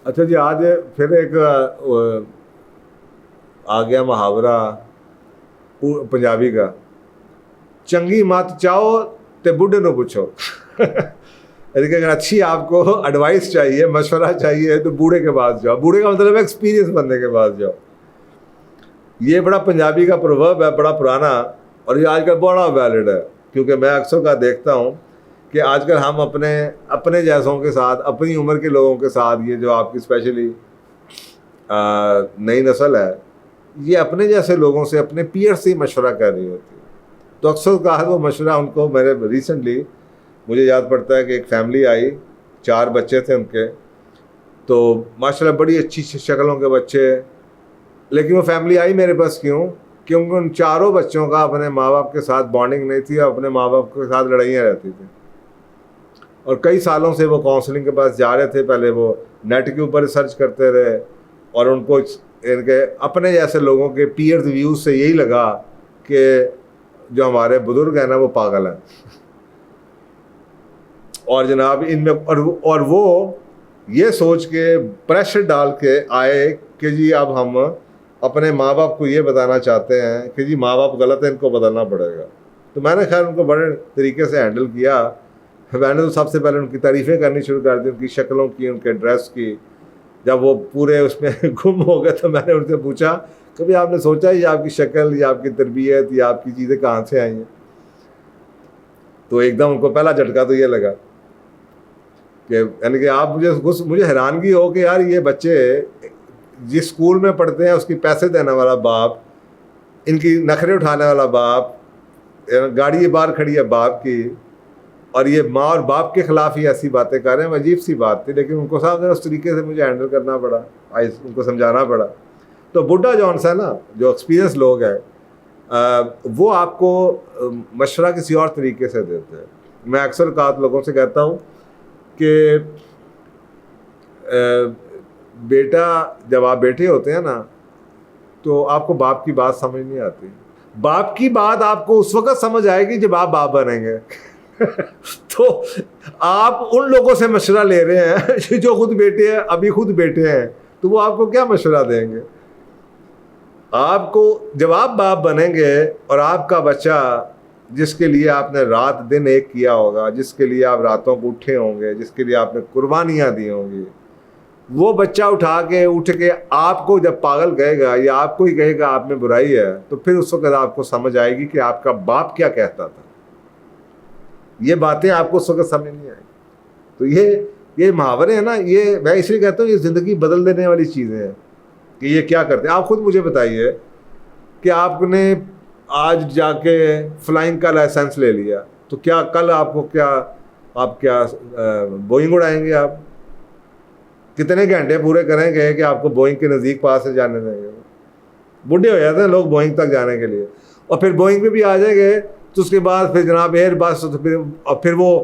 اچھا جی، آج پھر ایک آ گیا محاورہ پنجابی کا، چنگی مت چاہو تے بڈھے نو پوچھو. یعنی کہ اگر اچھی آپ کو ایڈوائس چاہیے، مشورہ چاہیے تو بوڑھے کے پاس جاؤ. بوڑھے کا مطلب ہے ایکسپیرینس بندے کے پاس جاؤ. یہ بڑا پنجابی کا پروورب ہے، بڑا پرانا، اور یہ آج کل بڑا ویلڈ ہے. کیونکہ میں اکثر کا دیکھتا ہوں کہ آج کل ہم اپنے جیسوں کے ساتھ، اپنی عمر کے لوگوں کے ساتھ، یہ جو آپ کی اسپیشلی نئی نسل ہے، یہ اپنے جیسے لوگوں سے، اپنے پیئر سے ہی مشورہ کر رہی ہوتی ہے. تو اکثر کہا وہ مشورہ ان کو، میرے ریسنٹلی مجھے یاد پڑتا ہے کہ ایک فیملی آئی، 4 بچے تھے ان کے، تو ماشاءاللہ بڑی اچھی شکلوں کے بچے، لیکن وہ فیملی آئی میرے پاس کیوں؟ کیونکہ ان 4 بچوں کا اپنے ماں باپ کے ساتھ بانڈنگ نہیں تھی، اور اپنے ماں باپ کے ساتھ لڑائیاں رہتی تھیں. اور کئی سالوں سے وہ کاؤنسلنگ کے پاس جا رہے تھے. پہلے وہ نیٹ کے اوپر ریسرچ کرتے رہے، اور ان کو ان کے اپنے جیسے لوگوں کے پیئرز ویوز سے یہی لگا کہ جو ہمارے بزرگ ہیں نا وہ پاگل ہیں. اور جناب ان میں اور وہ یہ سوچ کے پریشر ڈال کے آئے کہ جی اب ہم اپنے ماں باپ کو یہ بتانا چاہتے ہیں کہ جی ماں باپ غلط ہیں، ان کو بدلنا پڑے گا. تو میں نے خیر ان کو بڑے طریقے سے ہینڈل کیا. میں نے تو سب سے پہلے ان کی تعریفیں کرنی شروع کر دی، ان کی شکلوں کی، ان کے ڈریس کی. جب وہ پورے اس میں گم ہو گئے تو میں نے ان سے پوچھا، کبھی آپ نے سوچا یہ آپ کی شکل یا آپ کی تربیت یا آپ کی چیزیں کہاں سے آئی ہیں؟ تو ایک دم ان کو پہلا جھٹکا تو یہ لگا کہ یعنی کہ آپ مجھے حیرانگی ہو کہ یار یہ بچے جس اسکول میں پڑھتے ہیں اس کی پیسے دینے والا باپ، ان کی نخرے اٹھانے والا باپ، گاڑی باہر کھڑی ہے باپ کی، اور یہ ماں اور باپ کے خلاف ہی ایسی باتیں کر رہے ہیں. عجیب سی بات تھی، لیکن ان کو صاحب اس طریقے سے مجھے ہینڈل کرنا پڑا، ان کو سمجھانا پڑا. تو بڈھا جون سا نا، جو ایکسپیرینس لوگ ہیں، وہ آپ کو مشورہ کسی اور طریقے سے دیتے ہیں. میں اکثر اوقات لوگوں سے کہتا ہوں کہ بیٹا، جب آپ بیٹے ہوتے ہیں نا تو آپ کو باپ کی بات سمجھ نہیں آتی. باپ کی بات آپ کو اس وقت سمجھ آئے گی جب آپ باپ بنیں گے. تو آپ ان لوگوں سے مشورہ لے رہے ہیں جو خود بیٹے ہیں، ابھی خود بیٹے ہیں، تو وہ آپ کو کیا مشورہ دیں گے؟ آپ کو جب آپ باپ بنیں گے اور آپ کا بچہ جس کے لیے آپ نے رات دن ایک کیا ہوگا، جس کے لیے آپ راتوں کو اٹھے ہوں گے، جس کے لیے آپ نے قربانیاں دی ہوں گی، وہ بچہ اٹھ کے آپ کو جب پاگل کہے گا یا آپ کو ہی کہے گا آپ میں برائی ہے، تو پھر اس وقت آپ کو سمجھ آئے گی کہ آپ کا باپ کیا کہتا تھا. یہ باتیں آپ کو اس وقت سمجھ نہیں آئیں. تو یہ محاورے ہیں نا، یہ میں اس لیے کہتا ہوں یہ زندگی بدل دینے والی چیزیں ہیں کہ یہ کیا کرتے ہیں. آپ خود مجھے بتائیے کہ آپ نے آج جا کے فلائنگ کا لائسنس لے لیا، تو کیا کل آپ کو آپ بوئنگ اڑائیں گے؟ آپ کتنے گھنٹے پورے کریں گے کہ آپ کو بوئنگ کے نزدیک پاس سے جانے دیں گے؟ بڈھے ہو جاتے ہیں لوگ بوئنگ تک جانے کے لیے، اور پھر بوئنگ پہ بھی آ جائیں گے تو اس کے بعد پھر جناب ایئر بس، اور پھر وہ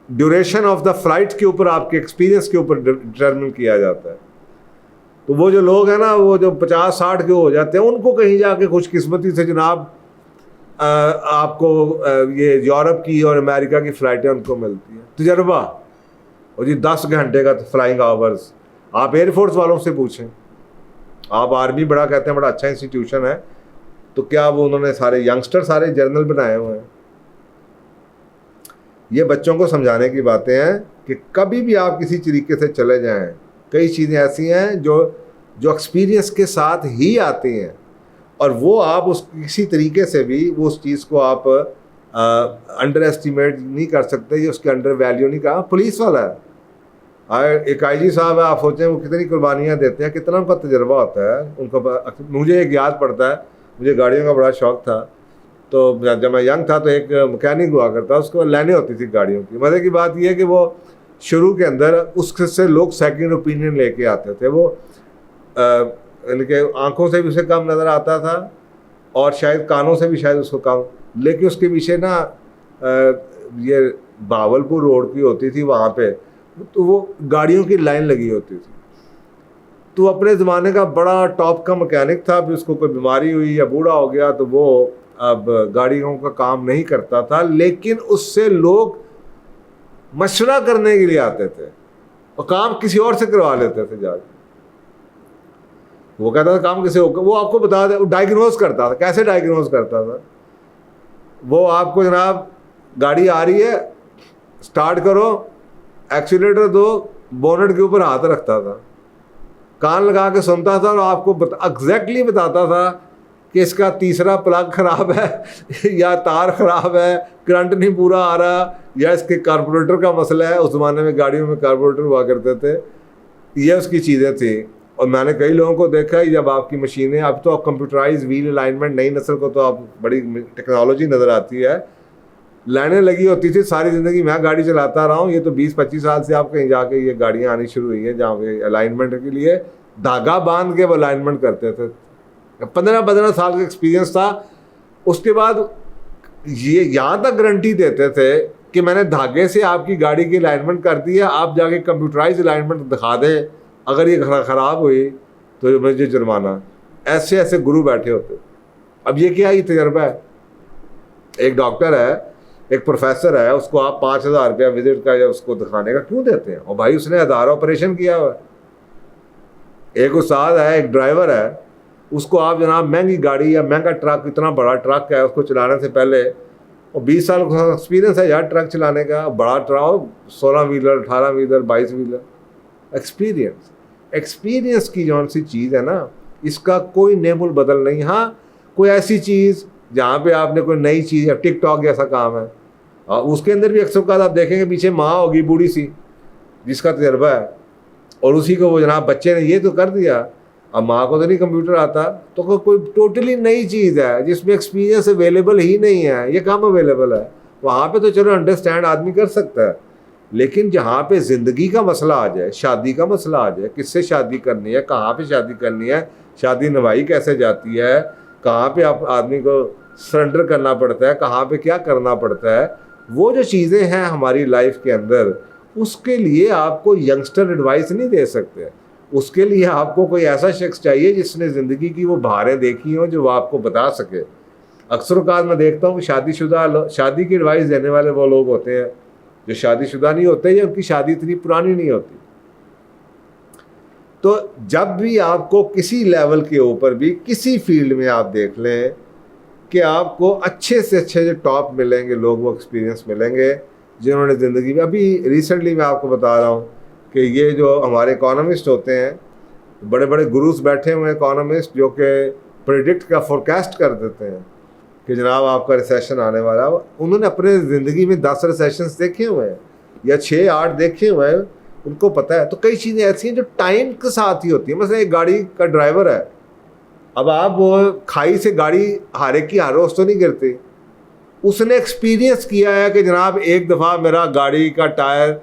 ڈیوریشن آف دا فلائٹ کے اوپر آپ کے ایکسپیرینس کے اوپر ڈٹرمن کیا جاتا ہے. تو وہ جو لوگ ہیں نا، وہ جو 50-60 کے ہو جاتے ہیں، ان کو کہیں جا کے خوش قسمتی سے جناب آپ کو یہ یورپ کی اور امریکہ کی فلائٹیں ان کو ملتی ہیں. تجربہ اور جی 10 گھنٹے کا فلائنگ آورز. آپ ایئر فورس والوں سے پوچھیں، آپ آرمی بڑا کہتے ہیں بڑا اچھا انسٹیٹیوشن ہے، تو کیا وہ انہوں نے سارے ینگسٹر سارے جرنل بنائے ہوئے ہیں؟ یہ بچوں کو سمجھانے کی باتیں ہیں کہ کبھی بھی آپ کسی طریقے سے چلے جائیں، کئی چیزیں ایسی ہیں جو ایکسپیرینس کے ساتھ ہی آتی ہیں، اور وہ آپ اس کسی طریقے سے بھی وہ اس چیز کو آپ انڈر ایسٹیمیٹ نہیں کر سکتے، یہ اس کے انڈر ویلیو نہیں کہا. پولیس والا ہے، ایک آئی جی صاحب ہے، آپ سوچیں وہ کتنی قربانیاں دیتے ہیں، کتنا ان کا تجربہ ہوتا ہے ان کا. مجھے ایک یاد پڑتا ہے، مجھے گاڑیوں کا بڑا شوق تھا، تو جب میں ینگ تھا تو ایک مکینک ہوا کرتا، اس کو لائنیں ہوتی تھی گاڑیوں کی. مزے کی بات یہ ہے کہ وہ شروع کے اندر اس سے لوگ سیکنڈ اوپینین لے کے آتے تھے. وہ یعنی کہ آنکھوں سے بھی اسے کم نظر آتا تھا، اور شاید کانوں سے بھی شاید اس کو کم، لیکن اس کے پیچھے نا یہ بہاولپور روڈ کی ہوتی تھی وہاں پہ، تو وہ گاڑیوں کی لائن لگی ہوتی تھی. تو اپنے زمانے کا بڑا ٹاپ کا مکینک تھا. پھر اس کو کوئی بیماری ہوئی یا بوڑھا ہو گیا تو وہ اب گاڑیوں کا کام نہیں کرتا تھا، لیکن اس سے لوگ مشورہ کرنے کے لیے آتے تھے اور کام کسی اور سے کروا لیتے تھے جا کے. وہ کہتا تھا کام کسی اور, وہ آپ کو بتا دے, ڈائگنوز کرتا تھا. کیسے ڈائگنوز کرتا تھا؟ وہ آپ کو جناب گاڑی آ رہی ہے, اسٹارٹ کرو, ایکسیلیٹر دو, بونٹ کے اوپر ہاتھ رکھتا تھا, کان لگا کے سنتا تھا اور آپ کو ایگزیکٹلی بتاتا تھا کہ اس کا تیسرا پلگ خراب ہے یا تار خراب ہے, کرنٹ نہیں پورا آ رہا, یا اس کے کاربوریٹر کا مسئلہ ہے. اس زمانے میں گاڑیوں میں کاربوریٹر ہوا کرتے تھے. یہ اس کی چیزیں تھیں. اور میں نے کئی لوگوں کو دیکھا ہے, جب آپ کی مشینیں, اب تو کمپیوٹرائز ویل الائنمنٹ, نئی نسل کو تو آپ بڑی ٹیکنالوجی نظر آتی ہے, لائنیں لگی ہوتی تھی ساری زندگی. میں گاڑی چلاتا رہا ہوں, یہ تو 20-25 سال سے آپ کہیں جا کے یہ گاڑیاں آنی شروع ہوئی ہیں جہاں پہ الائنمنٹ کے لیے دھاگا باندھ کے وہ الائنمنٹ کرتے تھے. 15 سال کا ایکسپیرینس تھا. اس کے بعد یہ یہاں تک گارنٹی دیتے تھے کہ میں نے دھاگے سے آپ کی گاڑی کی الائنمنٹ کر دی ہے, آپ جا کے کمپیوٹرائز الائنمنٹ دکھا دیں, اگر یہ خراب ہوئی تو مجھے جرمانہ. ایسے ایسے گرو بیٹھے ہوتے. اب یہ کیا, یہ تجربہ ہے. ایک ڈاکٹر ہے, ایک پروفیسر ہے, اس کو آپ 5,000 روپیہ وزٹ کا یا اس کو دکھانے کا کیوں دیتے ہیں؟ اور بھائی اس نے 1000 آپریشن کیا ہوا ہے. ایک استاد ہے, ایک ڈرائیور ہے, اس کو آپ جناب مہنگی گاڑی یا مہنگا ٹرک, اتنا بڑا ٹرک ہے, اس کو چلانے سے پہلے, اور 20 سال کا ایکسپیرینس ہے یار ٹرک چلانے کا, بڑا truck, 16 wheeler, 18 wheeler, 22 wheeler, experience کی جون سی چیز ہے نا, اس کا کوئی نیم البدل نہیں. ہاں کوئی ایسی چیز جہاں پہ آپ نے کوئی نئی چیز, یا ٹک ٹاک جیسا کام ہے, اس کے اندر بھی اکثر اوقات آپ دیکھیں گے پیچھے ماں ہوگی بوڑھی سی جس کا تجربہ ہے, اور اسی کو وہ جناب بچے نے یہ تو کر دیا, اب ماں کو تو نہیں کمپیوٹر آتا, تو کوئی ٹوٹلی نئی چیز ہے جس میں ایکسپیرینس اویلیبل ہی نہیں ہے, یہ کم اویلیبل ہے. وہاں پہ تو چلو انڈرسٹینڈ آدمی کر سکتا ہے, لیکن جہاں پہ زندگی کا مسئلہ آ جائے, شادی کا مسئلہ آ جائے, کس سے شادی کرنی ہے, کہاں پہ شادی کرنی ہے, شادی نبھائی کیسے جاتی ہے, کہاں پہ آدمی کو سرنڈر کرنا پڑتا ہے, کہاں پہ کیا کرنا پڑتا ہے, وہ جو چیزیں ہیں ہماری لائف کے اندر, اس کے لیے آپ کو ینگسٹر ایڈوائس نہیں دے سکتے. اس کے لیے آپ کو کوئی ایسا شخص چاہیے جس نے زندگی کی وہ بہاریں دیکھی ہوں, جو وہ آپ کو بتا سکے. اکثر اوقات میں دیکھتا ہوں کہ شادی کی ایڈوائس دینے والے وہ لوگ ہوتے ہیں جو شادی شدہ نہیں ہوتے, یا ان کی شادی اتنی پرانی نہیں ہوتی. تو جب بھی آپ کو کسی لیول کے اوپر بھی کسی فیلڈ میں آپ دیکھ لیں کہ آپ کو اچھے سے اچھے جو ٹاپ ملیں گے لوگ, وہ ایکسپیرینس ملیں گے جنہوں نے زندگی میں, ابھی ریسنٹلی میں آپ کو بتا رہا ہوں کہ یہ جو ہمارے اکانومسٹ ہوتے ہیں, بڑے بڑے گروز بیٹھے ہوئے ہیں اکانومسٹ, جو کہ پریڈکٹ کا فورکاسٹ کر دیتے ہیں کہ جناب آپ کا ریسیشن آنے والا ہے. انہوں نے اپنے زندگی میں 10 ریسیشنز دیکھے ہوئے ہیں یا 6-8 دیکھے ہوئے ہیں, ان کو پتہ ہے. تو کئی چیزیں ایسی ہیں جو ٹائم کے ساتھ ہی ہوتی ہیں. مثلا ایک گاڑی کا ڈرائیور ہے, اب آپ وہ کھائی سے گاڑی ہارے کی ہر روز تو نہیں گرتی, اس نے ایکسپیرینس کیا ہے کہ جناب ایک دفعہ میرا گاڑی کا ٹائر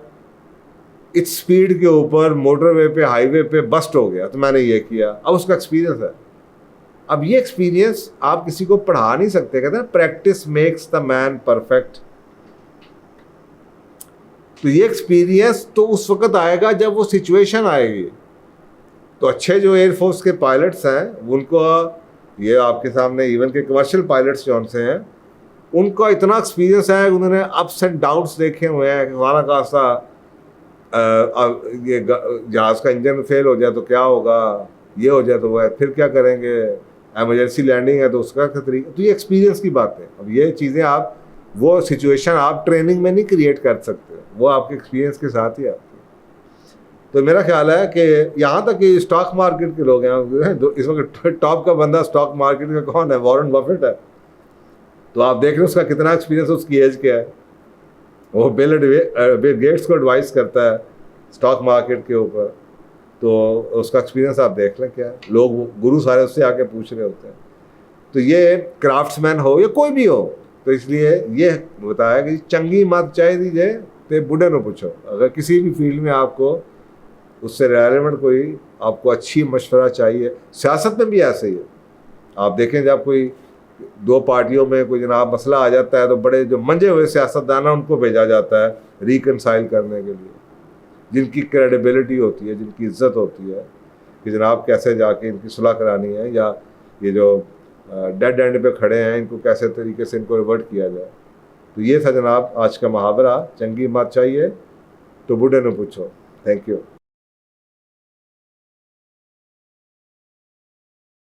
اس سپیڈ کے اوپر موٹر وے پہ, ہائی وے پہ بسٹ ہو گیا, تو میں نے یہ کیا. اب اس کا ایکسپیرینس ہے. اب یہ ایکسپیرینس آپ کسی کو پڑھا نہیں سکتے. کہتے ہیں practice makes the man perfect. تو یہ ایکسپیرینس تو اس وقت آئے گا جب وہ سچویشن آئے گی. تو اچھے جو ایئر فورس کے پائلٹس ہیں, ان کو یہ آپ کے سامنے ایون کے کمرشل پائلٹس جو ان سے ہیں, ان کا اتنا ایکسپیرینس ہے, انہوں نے اپس اینڈ ڈاؤنس دیکھے ہوئے ہیں کہ ہمارا خاصا یہ جہاز کا انجن فیل ہو جائے تو کیا ہوگا, یہ ہو جائے تو وہ ہے, پھر کیا کریں گے, ایمرجنسی لینڈنگ ہے تو اس کا طریقہ. تو یہ ایکسپیرینس کی بات ہے. اب یہ چیزیں آپ, وہ سچویشن آپ ٹریننگ میں نہیں کریٹ کر سکتے, وہ آپ کے ایکسپیرینس کے ساتھ ہی آتی ہے. تو میرا خیال ہے کہ یہاں تک کہ اسٹاک مارکیٹ کے لوگ ہیں, اس وقت ٹاپ کا بندہ اسٹاک مارکیٹ کا کون ہے؟ وارن بفیٹ ہے. تو آپ دیکھ رہے ہیں اس کا کتنا ایکسپیرینس, اس کی ایج کیا ہے. وہ بل گیٹس کو ایڈوائز کرتا ہے اسٹاک مارکیٹ کے اوپر, تو اس کا ایکسپیرینس آپ دیکھ لیں کیا ہے. لوگ گرو سارے اس سے آ کے پوچھ رہے ہوتے ہیں. تو یہ کرافٹس مین ہو یا کوئی بھی ہو, تو اس لیے یہ بتایا کہ چنگی مت چاہیے دیجیے تو بوڑھے نہ پوچھو. اگر کسی بھی فیلڈ میں آپ کو اس سے ریلیونٹ کوئی آپ کو اچھی مشورہ چاہیے, سیاست میں بھی ایسے ہی ہے. آپ دیکھیں جب کوئی 2 پارٹیوں میں کوئی جناب مسئلہ آ جاتا ہے, تو بڑے جو منجے ہوئے سیاستدان ہیں ان کو بھیجا جاتا ہے ریکنسائل کرنے کے لیے, جن کی کریڈیبلٹی ہوتی ہے, جن کی عزت ہوتی ہے, کہ جناب کیسے جا کے ان کی صلح کرانی ہے, یا یہ جو ڈیڈ اینڈ پہ کھڑے ہیں ان کو کیسے طریقے سے ان کو ریورٹ کیا جائے. تو یہ تھا جناب آج کا محاورہ, چنگی مت چاہیے تو بوڑھے نہ پوچھو. Thank you.